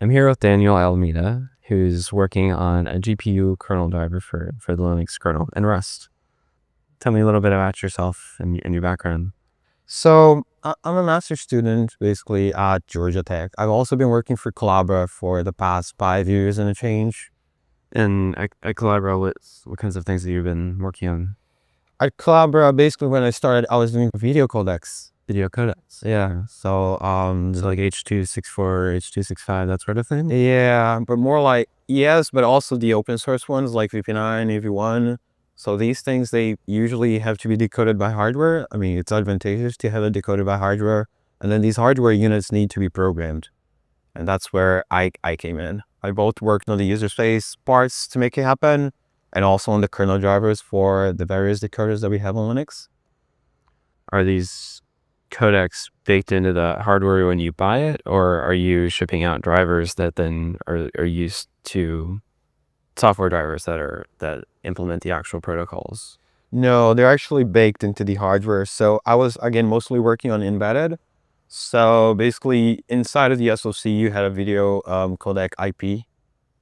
I'm here with Daniel Almeida, who's working on a GPU kernel driver for the Linux kernel in Rust. Tell me a little bit about yourself and your background. So I'm a master's student basically at Georgia Tech. I've also been working for Collabora for the past 5 years and a change. And I collaborate with what kinds of things that you've been working on? At Collabora, basically when I started, I was doing video codecs. Video codecs. Yeah. So So like H.264, H.265, that sort of thing? yeah, but more like yes, but also the open source ones like VP9, AV1. So these things, they usually have to be decoded by hardware. I mean, it's advantageous to have it decoded by hardware. And then these hardware units need to be programmed. And that's where I came in. I both worked on the user space parts to make it happen, and also on the kernel drivers for the various decoders that we have on Linux. Are these codecs baked into the hardware when you buy it, or are you shipping out drivers that then are used to software drivers that implement the actual protocols? No, they're actually baked into the hardware. So I was, again, mostly working on embedded. So basically, inside of the SoC, you had a video codec IP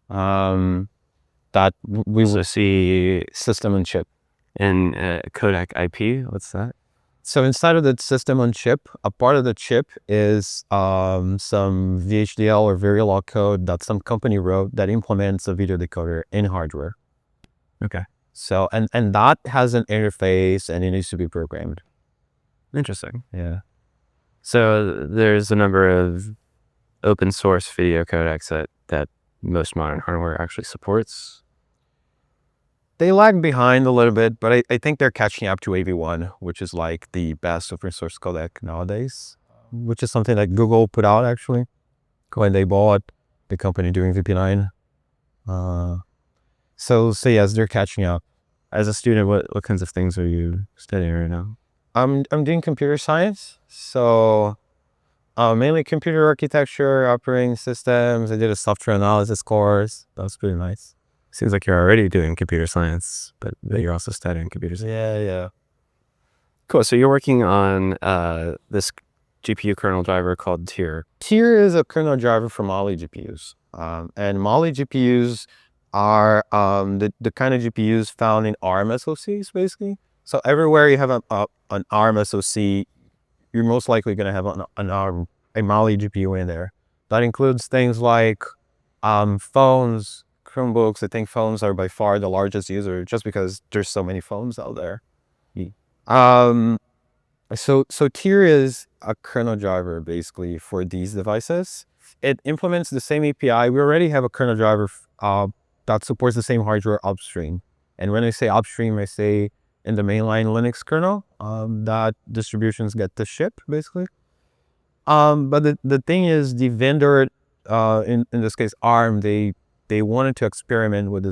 that we would SoC system on chip. and codec IP. What's that? So inside of the system on chip, a part of the chip is some VHDL or Verilog code that some company wrote that implements a video decoder in hardware. Okay, So, and that has an interface and it needs to be programmed. interesting. Yeah. So there's a number of open source video codecs that most modern hardware actually supports. They lag behind a little bit, but I think they're catching up to AV1, which is like the best open source codec nowadays, which is something that Google put out actually when they bought the company doing VP9. So yes, they're catching up. As a student, what kinds of things are you studying right now? I'm doing computer science, so mainly computer architecture, operating systems. I did a software analysis course. That was pretty nice. Seems like you're already doing computer science, but you're also studying computer science. Yeah. Cool. So you're working on this GPU kernel driver called Tier. Tier is a kernel driver for Mali GPUs. And Mali GPUs are the kind of GPUs found in ARM SoCs, basically. So everywhere you have an ARM SoC, you're most likely going to have a Mali GPU in there. That includes things like phones, Chromebooks. I think phones are by far the largest user just because there's so many phones out there. So Tier is a kernel driver basically for these devices. It implements the same API. We already have a kernel driver that supports the same hardware upstream. And when I say upstream, I say in the mainline Linux kernel that distributions get to ship basically. But the thing is, the vendor, in this case ARM, they wanted to experiment with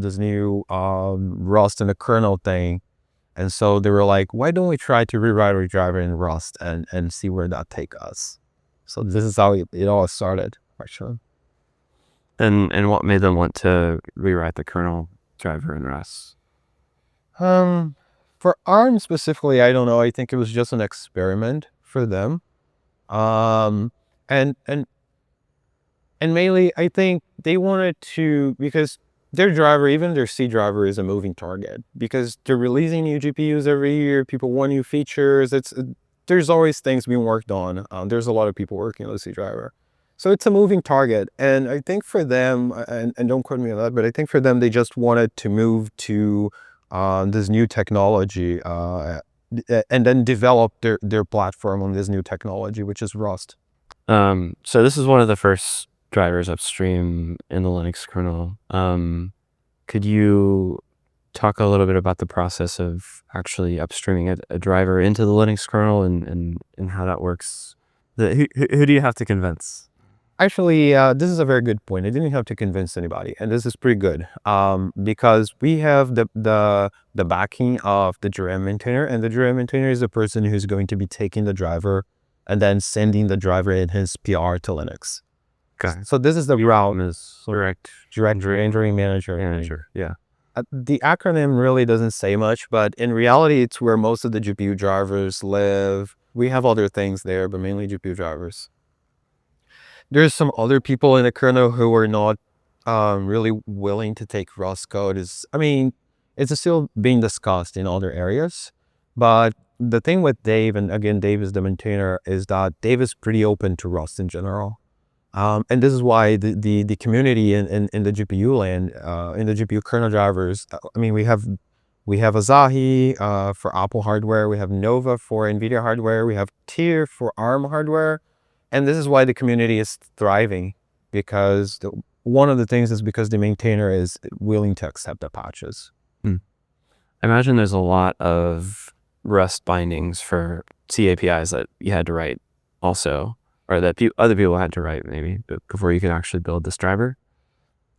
this new Rust in the kernel thing. And so they were like, why don't we try to rewrite our driver in Rust and see where that takes us? So this is how it all started, actually. And what made them want to rewrite the kernel driver in Rust? For ARM specifically, I don't know. I think it was just an experiment for them. And mainly, I think they wanted to, because their driver, even their C driver, is a moving target because they're releasing new GPUs every year. People want new features. There's always things being worked on. There's a lot of people working on the C driver. So it's a moving target. And I think for them, and don't quote me on that, but I think for them, they just wanted to move to this new technology and then develop their platform on this new technology, which is Rust. So this is one of the first drivers upstream in the Linux kernel. Could you talk a little bit about the process of actually upstreaming a driver into the Linux kernel and how that works? Who do you have to convince? Actually, this is a very good point. I didn't have to convince anybody, and this is pretty good because we have the backing of the DRAM maintainer, and the DRAM maintainer is the person who's going to be taking the driver and then sending the driver in his PR to Linux. Okay. So this is the route. Is direct Engineering manager. manager. Yeah. The acronym really doesn't say much, but in reality, it's where most of the GPU drivers live. We have other things there, but mainly GPU drivers. There's some other people in the kernel who are not really willing to take Rust code. I mean, it's still being discussed in other areas. But the thing with Dave, and again, Dave is the maintainer, is that Dave is pretty open to Rust in general. And this is why the community in the GPU land, in the GPU kernel drivers, I mean, we have Asahi for Apple hardware, we have Nova for NVIDIA hardware, we have Tier for ARM hardware. And this is why the community is thriving, because one of the things is because the maintainer is willing to accept the patches. I imagine there's a lot of Rust bindings for C APIs that you had to write also, or that other people had to write maybe before you could actually build this driver.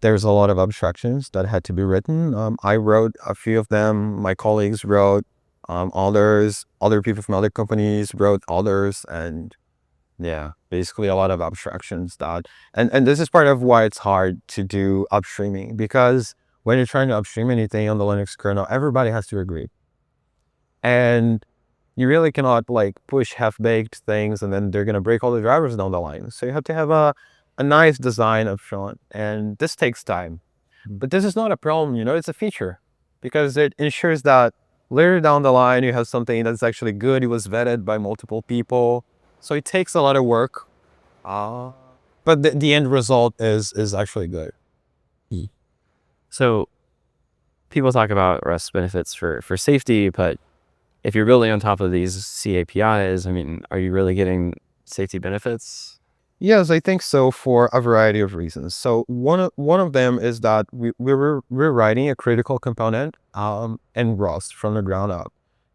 There's a lot of abstractions that had to be written. I wrote a few of them. My colleagues wrote others. Other people from other companies wrote others, and yeah, basically a lot of abstractions that, and this is part of why it's hard to do upstreaming, because when you're trying to upstream anything on the Linux kernel, everybody has to agree. And you really cannot like push half-baked things and then they're going to break all the drivers down the line. So you have to have a nice design up front, and this takes time. But this is not a problem, you know, it's a feature, because it ensures that later down the line you have something that's actually good. It was vetted by multiple people. So it takes a lot of work. But the end result is actually good. So people talk about Rust benefits for safety, but if you're building on top of these C APIs, I mean, are you really getting safety benefits? Yes, I think so, for a variety of reasons. So one of them is that we're writing a critical component in Rust from the ground up.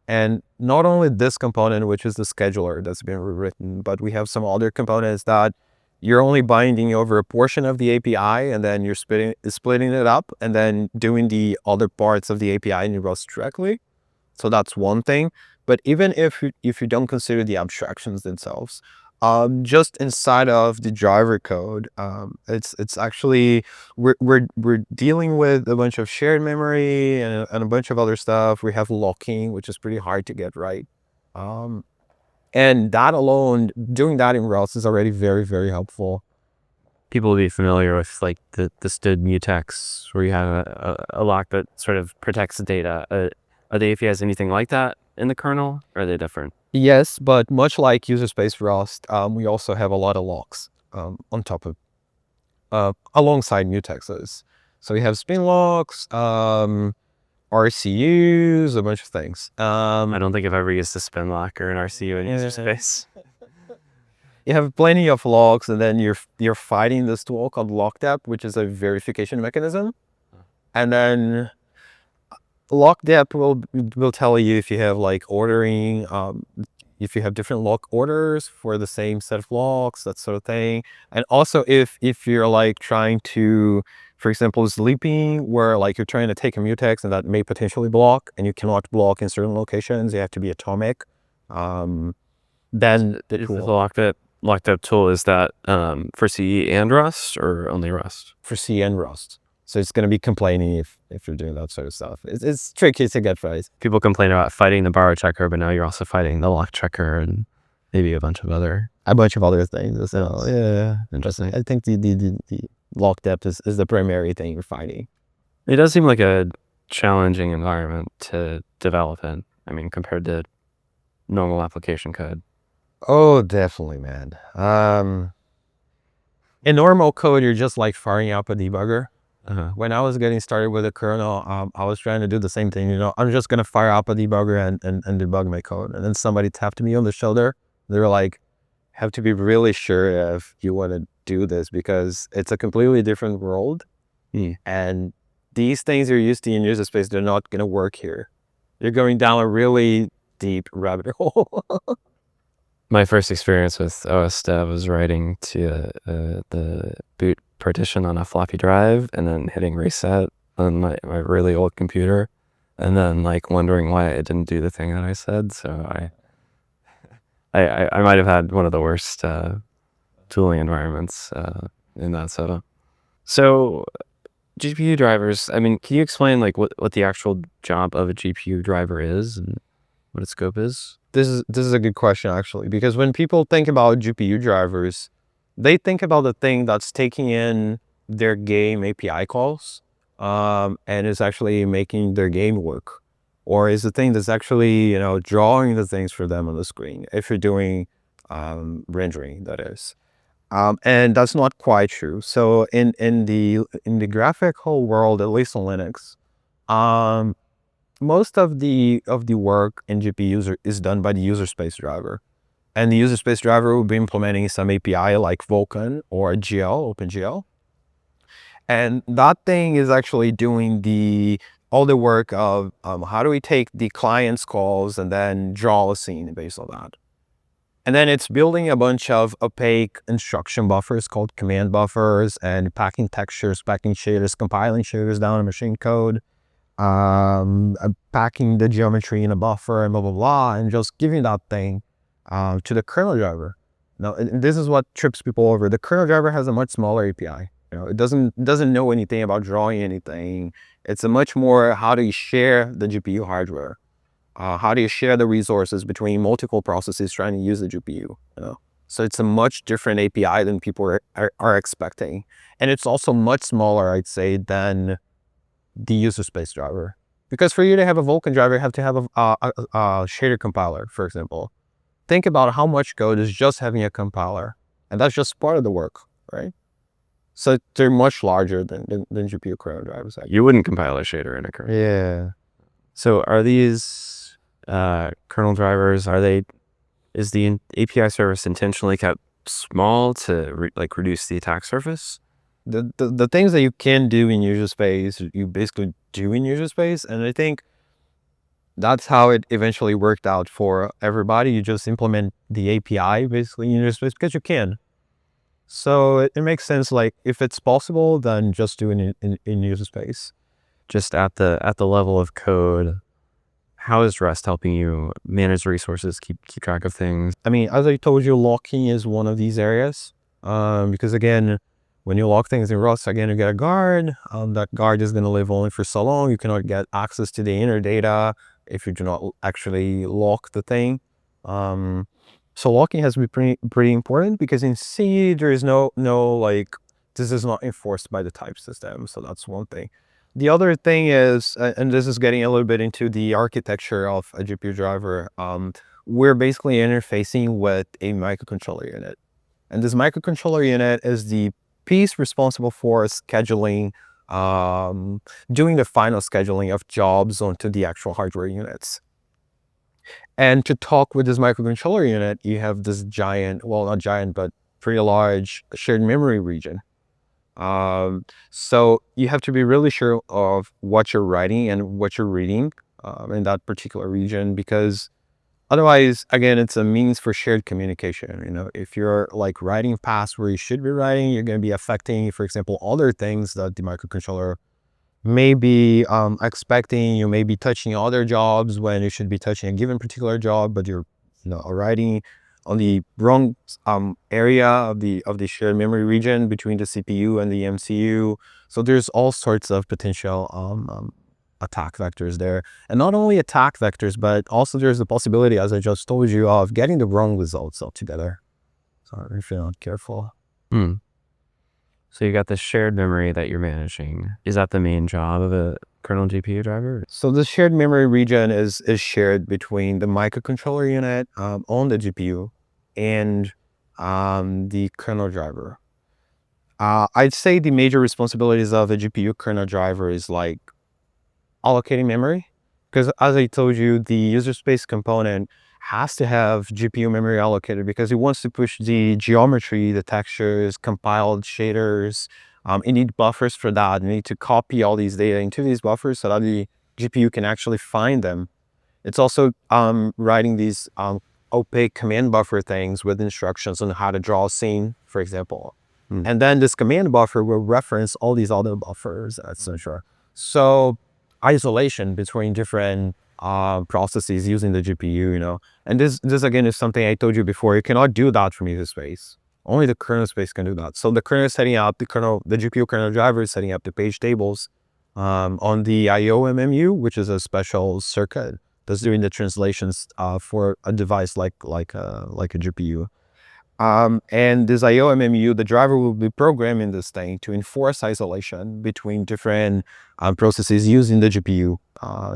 And not only this component, which is the scheduler that's been rewritten, but we have some other components that you're only binding over a portion of the API, and then you're splitting it up and then doing the other parts of the API in Rust directly. So that's one thing. But even if you don't consider the abstractions themselves, just inside of the driver code, it's actually we're dealing with a bunch of shared memory and a bunch of other stuff. We have locking, which is pretty hard to get right. And that alone, doing that in Rust is already very, very helpful. People will be familiar with like the std mutex, where you have a lock that sort of protects the data. Are the APIs anything like that in the kernel, or are they different? Yes, but much like user space Rust, we also have a lot of locks on top of alongside mutexes. So we have spin locks, RCUs, a bunch of things. I don't think I've ever used a spin lock or an RCU in user space. You have plenty of locks, and then you're fighting this tool called lockdep, which is a verification mechanism. And then lockdep will tell you if you have like ordering, if you have different lock orders for the same set of locks, that sort of thing. And also if you're like trying to, for example, sleeping, where like you're trying to take a mutex and that may potentially block, and you cannot block in certain locations, you have to be atomic. Then the locked up tool, is that for C and Rust, or only Rust? For C and Rust. So it's going to be complaining if you're doing that sort of stuff. It's tricky to get right. People complain about fighting the borrow checker, but now you're also fighting the lock checker and maybe a bunch of other things as well. Yeah, interesting. I think the lock depth is the primary thing you're fighting. It does seem like a challenging environment to develop in. I mean, compared to normal application code. Oh, definitely, man. In normal code, you're just like firing up a debugger. When I was getting started with the kernel, I was trying to do the same thing. You know, I'm just gonna fire up a debugger and debug my code. And then somebody tapped me on the shoulder. They were like, "Have to be really sure if you want to do this, because it's a completely different world, and these things you're used to in user space, they're not gonna work here. You're going down a really deep rabbit hole." My first experience with OS dev was writing to the boot partition on a floppy drive, and then hitting reset on my really old computer, and then like wondering why it didn't do the thing that I said. So I might have had one of the worst tooling environments in that setup. So GPU drivers, I mean, can you explain like what the actual job of a GPU driver is and what its scope is? This is a good question, actually, because when people think about GPU drivers, they think about the thing that's taking in their game API calls, and is actually making their game work, or is the thing that's actually, drawing the things for them on the screen, if you're doing rendering, that is. And that's not quite true. So in the graphical world, at least on Linux, um, most of the work in GPUs is done by the user space driver. And the user space driver will be implementing some API like Vulkan or GL, OpenGL. And that thing is actually doing all the work of how do we take the client's calls and then draw a scene based on that. And then it's building a bunch of opaque instruction buffers called command buffers, and packing textures, packing shaders, compiling shaders down in machine code, packing the geometry in a buffer, and blah, blah, blah, and just giving that thing to the kernel driver. Now, and this is what trips people over. The kernel driver has a much smaller API. It doesn't know anything about drawing anything. It's a much more, how do you share the GPU hardware? How do you share the resources between multiple processes trying to use the GPU? So it's a much different API than people are expecting. And it's also much smaller, I'd say, than the user space driver. Because for you to have a Vulkan driver, you have to have a shader compiler, for example. Think about how much code is just having a compiler. And that's just part of the work, right? So they're much larger than GPU kernel drivers. You wouldn't compile a shader in a kernel. Yeah. So are these kernel drivers, is the API service intentionally kept small to reduce the attack surface? The things that you can do in user space, you basically do in user space. And I think that's how it eventually worked out for everybody. You just implement the API basically in user space because you can. So it makes sense, like, if it's possible, then just do it in user space. Just at the level of code, how is Rust helping you manage resources, keep track of things? I mean, as I told you, locking is one of these areas. Because again, when you lock things in Rust, again, you get a guard. That guard is going to live only for so long. You cannot get access to the inner data if you do not actually lock the thing. So locking has to be pretty important, because in C, there is no like, this is not enforced by the type system. So that's one thing. The other thing is, and this is getting a little bit into the architecture of a GPU driver, we're basically interfacing with a microcontroller unit. And this microcontroller unit is the piece responsible for scheduling, doing the final scheduling of jobs onto the actual hardware units. And to talk with this microcontroller unit, you have this giant, well, not giant, but pretty large shared memory region. So you have to be really sure of what you're writing and what you're reading in that particular region, because otherwise, again, it's a means for shared communication. If you're like writing past where you should be writing, you're going to be affecting, for example, other things that the microcontroller may be expecting. You may be touching other jobs when you should be touching a given particular job, but you're writing on the wrong area of the shared memory region between the CPU and the MCU. So there's all sorts of potential attack vectors there. And not only attack vectors, but also there's the possibility, as I just told you, of getting the wrong results altogether. So if you're not careful. So you got this shared memory that you're managing. Is that the main job of a kernel GPU driver? So the shared memory region is shared between the microcontroller unit on the GPU and the kernel driver. I'd say the major responsibilities of a GPU kernel driver is like allocating memory, because as I told you, the user space component has to have GPU memory allocated because it wants to push the geometry, the textures, compiled shaders. It needs buffers for that. You need to copy all these data into these buffers so that the GPU can actually find them. It's also writing these opaque command buffer things with instructions on how to draw a scene, for example. And then this command buffer will reference all these other buffers, etc. So isolation between different processes using the GPU, and this again is something I told you before. You cannot do that from user space. Only the kernel space can do that. So the kernel is setting up the GPU kernel driver is setting up the page tables on the IO MMU, which is a special circuit that's doing the translations for a device like a GPU. And this IO MMU, the driver will be programming this thing to enforce isolation between different processes using the GPU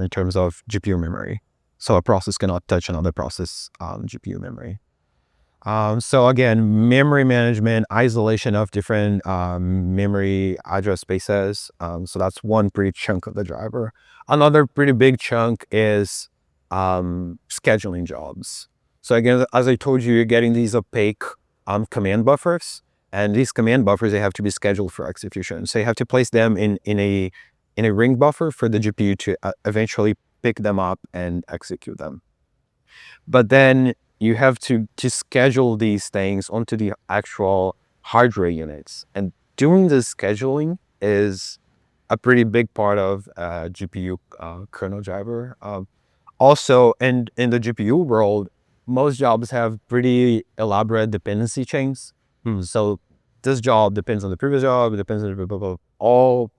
in terms of GPU memory. So a process cannot touch another process GPU memory. So again, memory management, isolation of different memory address spaces. So that's one pretty chunk of the driver. Another pretty big chunk is scheduling jobs. So again, as I told you, you're getting these opaque command buffers, and these command buffers, they have to be scheduled for execution. So you have to place them in a ring buffer for the GPU to eventually pick them up and execute them. But then you have to schedule these things onto the actual hardware units. And doing the scheduling is a pretty big part of GPU kernel driver. Also, in the GPU world, most jobs have pretty elaborate dependency chains. So this job depends on the previous job, it depends on all,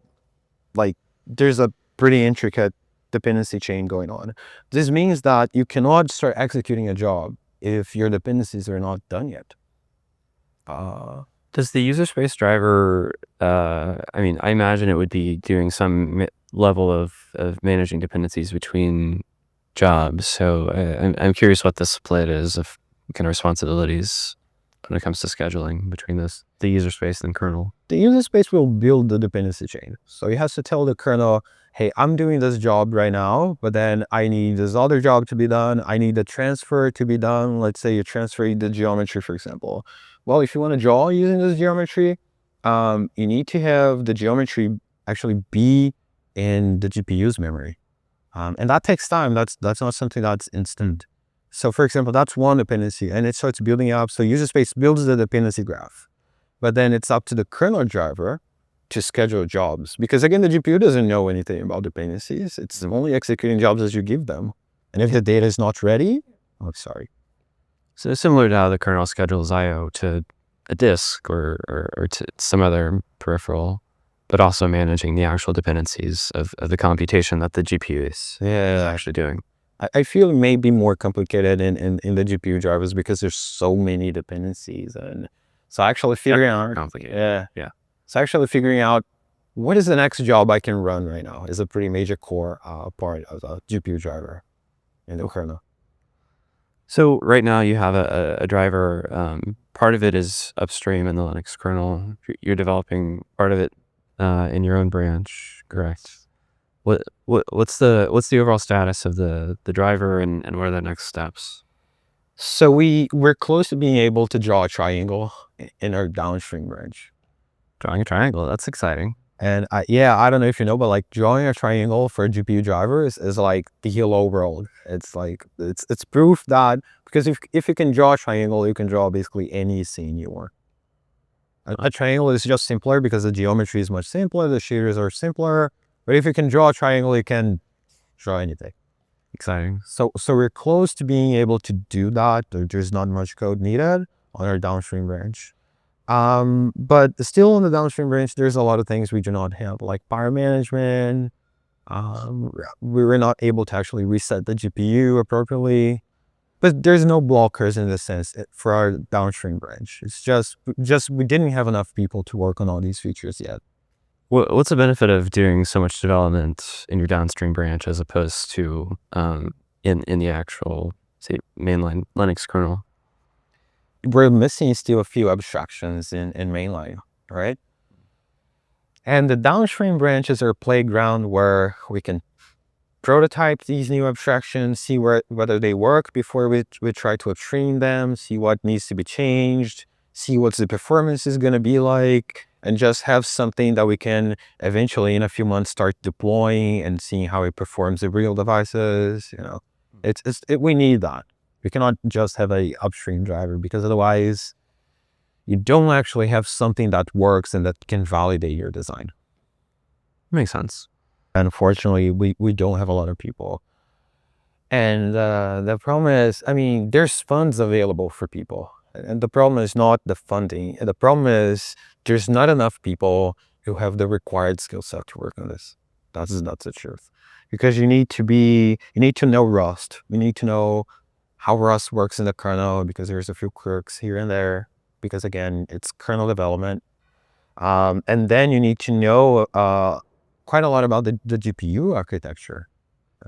like, there's a pretty intricate dependency chain going on. This means that you cannot start executing a job if your dependencies are not done yet. Does the user space driver, I mean, I imagine it would be doing some level of managing dependencies between jobs. So I'm curious what the split is of kind of responsibilities when it comes to scheduling between the user space and kernel. The user space will build the dependency chain. So it has to tell the kernel, hey, I'm doing this job right now, but then I need this other job to be done. I need the transfer to be done. Let's say you're transferring the geometry, for example. Well, if you want to draw using this geometry, you need to have the geometry actually be in the GPU's memory. And that takes time. That's not something that's instant. So for example, that's one dependency, and it starts building up. So user space builds the dependency graph, but then it's up to the kernel driver to schedule jobs. Because again, the GPU doesn't know anything about dependencies. It's only executing jobs as you give them. And if the data is not ready, oh, sorry. So similar to how the kernel schedules I/O to a disk or to some other peripheral, but also managing the actual dependencies of the computation that the GPU is actually doing. I feel it may be more complicated in the GPU drivers because there's so many dependencies. And so actually figuring out, complicated. Yeah. So actually figuring out what is the next job I can run right now is a pretty major core part of the GPU driver in the kernel. So right now you have a driver. Part of it is upstream in the Linux kernel. You're developing part of it in your own branch, correct? What's the overall status of the driver, and what are the next steps? So we're close to being able to draw a triangle in our downstream branch. Drawing a triangle, that's exciting. And I don't know if you know, but like drawing a triangle for a GPU driver is like the hello world. It's like, it's proof that, because if you can draw a triangle, you can draw basically any scene you want. A triangle is just simpler because the geometry is much simpler, the shaders are simpler. But if you can draw a triangle, you can draw anything. Exciting. So we're close to being able to do that. There's not much code needed on our downstream branch. But still on the downstream branch, there's a lot of things we do not have, like power management. We were not able to actually reset the GPU appropriately. But there's no blockers in this sense for our downstream branch. It's just we didn't have enough people to work on all these features yet. What's the benefit of doing so much development in your downstream branch as opposed to in the actual, say, mainline Linux kernel? We're missing still a few abstractions in mainline, right? And the downstream branches are a playground where we can prototype these new abstractions, see whether they work before we try to upstream them, see what needs to be changed, see what the performance is going to be like, and just have something that we can eventually in a few months start deploying and seeing how it performs in real devices. You know, we need that. We cannot just have a upstream driver, because otherwise you don't actually have something that works and that can validate your design. Makes sense. Unfortunately, we don't have a lot of people. And the problem is, I mean, there's funds available for people. And the problem is not the funding. The problem is there's not enough people who have the required skill set to work on this. That's the truth. Because you need to know Rust. You need to know how Rust works in the kernel, because there's a few quirks here and there. because again, it's kernel development. And then you need to know quite a lot about the GPU architecture.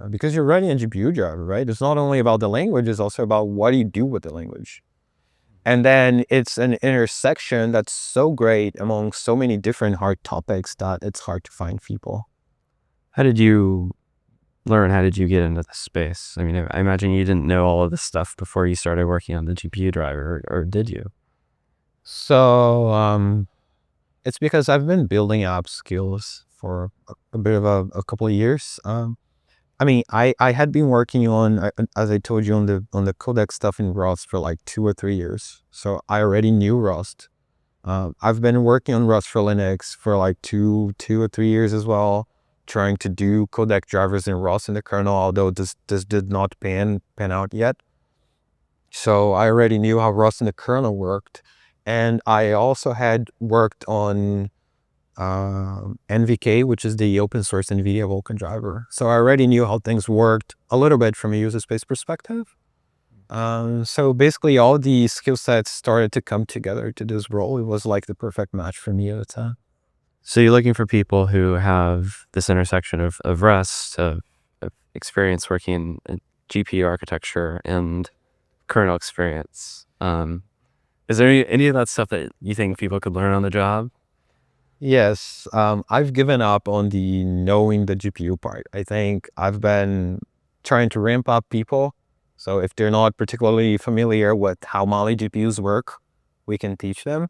Because you're writing a GPU driver, right? It's not only about the language, it's also about what do you do with the language. And then it's an intersection that's so great among so many different hard topics that it's hard to find people. How did you learn? How did you get into the space? I mean, I imagine you didn't know all of this stuff before you started working on the GPU driver, or did you? So it's because I've been building app skills for a bit of a couple of years. I mean, I had been working on, as I told you, on the codec stuff in Rust for like 2 or 3 years. So I already knew Rust. I've been working on Rust for Linux for like two or 3 years as well, trying to do codec drivers in Rust in the kernel, although this did not pan out yet. So I already knew how Rust in the kernel worked. And I also had worked on NVK, which is the open source NVIDIA Vulkan driver. So I already knew how things worked a little bit from a user space perspective. So basically all the skill sets started to come together to this role. It was like the perfect match for me at the time. So you're looking for people who have this intersection of Rust, of experience working in GPU architecture and kernel experience. Is there any of that stuff that you think people could learn on the job? Yes, I've given up on the knowing the GPU part. I think I've been trying to ramp up people. So if they're not particularly familiar with how Mali GPUs work, we can teach them.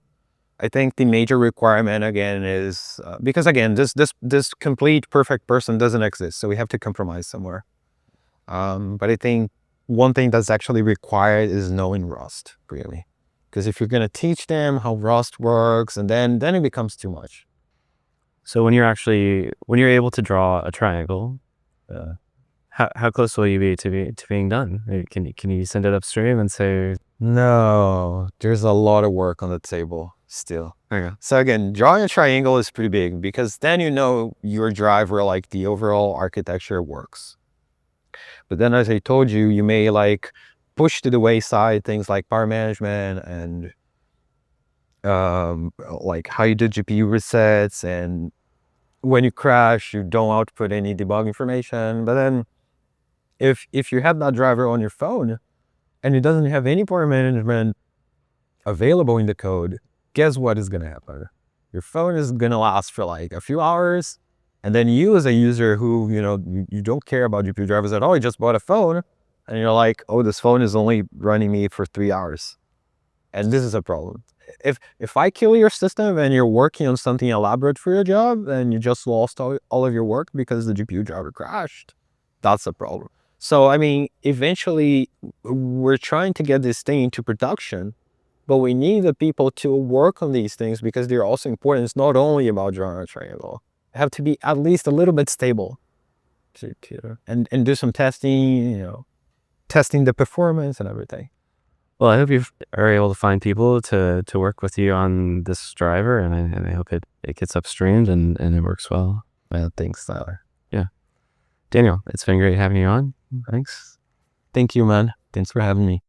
I think the major requirement again is because again, this complete perfect person doesn't exist, so we have to compromise somewhere. But I think one thing that's actually required is knowing Rust, really. Because if you're going to teach them how Rust works, and then it becomes too much. So when you're able to draw a triangle, how close will you be to being done? Can you send it upstream and say, No, there's a lot of work on the table still. okay, So again, drawing a triangle is pretty big because then you know your driver, like the overall architecture works. But then as I told you, you may like push to the wayside things like power management and like how you do GPU resets, and when you crash, you don't output any debug information. But then if you have that driver on your phone and it doesn't have any power management available in the code, guess what is going to happen? Your phone is going to last for like a few hours. And then you as a user who, you don't care about GPU drivers at all, you just bought a phone and you're like, oh, this phone is only running me for 3 hours. And this is a problem. If I kill your system and you're working on something elaborate for your job and you just lost all of your work because the GPU driver crashed, that's a problem. So, I mean, eventually we're trying to get this thing into production, but we need the people to work on these things because they're also important. It's not only about drawing a triangle. They have to be at least a little bit stable and do some testing, testing the performance and everything. well, I hope you are able to find people to work with you on this driver, and I hope it gets upstreamed and it works well. Well, thanks, Tyler. Yeah. Daniel, it's been great having you on. Thanks. Thank you, man. Thanks for having me.